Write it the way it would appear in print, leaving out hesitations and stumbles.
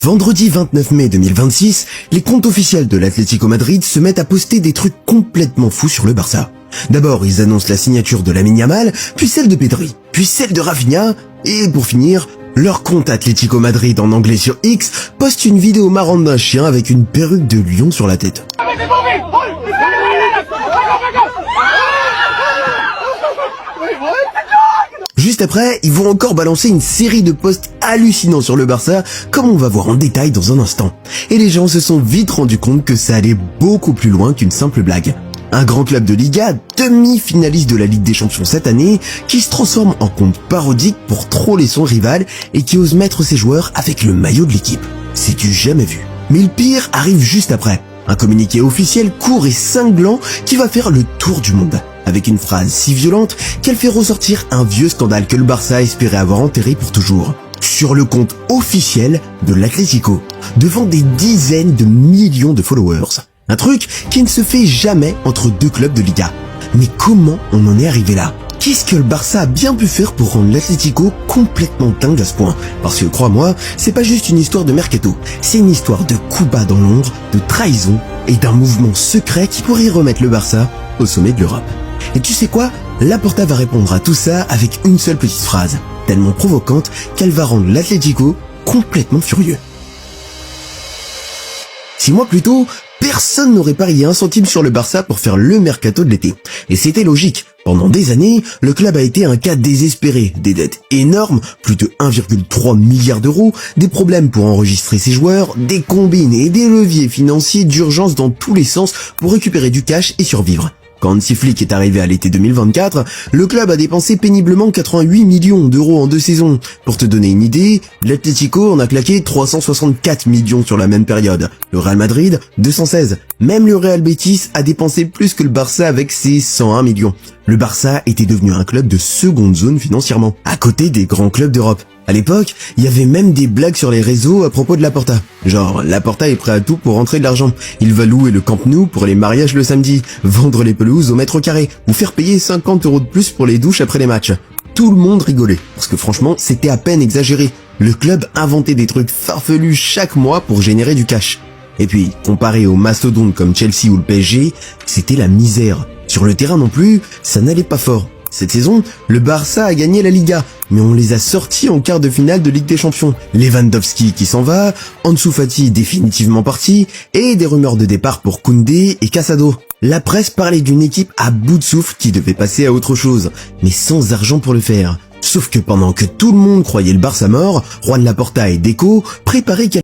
Vendredi 29 mai 2026, les comptes officiels de l'Atlético Madrid se mettent à poster des trucs complètement fous sur le Barça. D'abord, ils annoncent la signature de Lamine Yamal, puis celle de Pedri, puis celle de Rafinha, et pour finir, leur compte Atlético Madrid en anglais sur X poste une vidéo marrante d'un chien avec une perruque de lion sur la tête. Juste après, ils vont encore balancer une série de posts hallucinants sur le Barça, comme on va voir en détail dans un instant. Et les gens se sont vite rendus compte que ça allait beaucoup plus loin qu'une simple blague. Un grand club de Liga, demi-finaliste de la Ligue des Champions cette année, qui se transforme en compte parodique pour troller son rival et qui ose mettre ses joueurs avec le maillot de l'équipe. C'est du jamais vu. Mais le pire arrive juste après. Un communiqué officiel court et cinglant qui va faire le tour du monde. Avec une phrase si violente qu'elle fait ressortir un vieux scandale que le Barça espérait avoir enterré pour toujours. Sur le compte officiel de l'Atlético, devant des dizaines de millions de followers. Un truc qui ne se fait jamais entre deux clubs de Liga. Mais comment on en est arrivé là? Qu'est-ce que le Barça a bien pu faire pour rendre l'Atlético complètement dingue à ce point? Parce que crois-moi, c'est pas juste une histoire de mercato, c'est une histoire de coups bas dans l'ombre, de trahison et d'un mouvement secret qui pourrait remettre le Barça au sommet de l'Europe. Et tu sais quoi? Laporta va répondre à tout ça avec une seule petite phrase, tellement provocante qu'elle va rendre l'Atlético complètement furieux. 6 mois plus tôt, personne n'aurait parié un centime sur le Barça pour faire le mercato de l'été. Et c'était logique. Pendant des années, le club a été un cas désespéré, des dettes énormes, plus de 1,3 milliard d'euros, des problèmes pour enregistrer ses joueurs, des combines et des leviers financiers d'urgence dans tous les sens pour récupérer du cash et survivre. Quand Hansi Flick est arrivé à l'été 2024, le club a dépensé péniblement 88 millions d'euros en 2 saisons. Pour te donner une idée, l'Atlético en a claqué 364 millions sur la même période. Le Real Madrid, 216. Même le Real Betis a dépensé plus que le Barça avec ses 101 millions. Le Barça était devenu un club de seconde zone financièrement, à côté des grands clubs d'Europe. À l'époque, il y avait même des blagues sur les réseaux à propos de Laporta. Genre, Laporta est prêt à tout pour rentrer de l'argent. Il va louer le Camp Nou pour les mariages le samedi, vendre les pelouses au mètre carré, ou faire payer 50 € de plus pour les douches après les matchs. Tout le monde rigolait, parce que franchement, c'était à peine exagéré. Le club inventait des trucs farfelus chaque mois pour générer du cash. Et puis, comparé aux mastodontes comme Chelsea ou le PSG, c'était la misère. Sur le terrain non plus, ça n'allait pas fort. Cette saison, le Barça a gagné la Liga, mais on les a sortis en quart de finale de Ligue des Champions. Lewandowski qui s'en va, Ansu Fati définitivement parti, et des rumeurs de départ pour Koundé et Casado. La presse parlait d'une équipe à bout de souffle qui devait passer à autre chose, mais sans argent pour le faire. Sauf que pendant que tout le monde croyait le Barça mort, Juan Laporta et Deco préparaient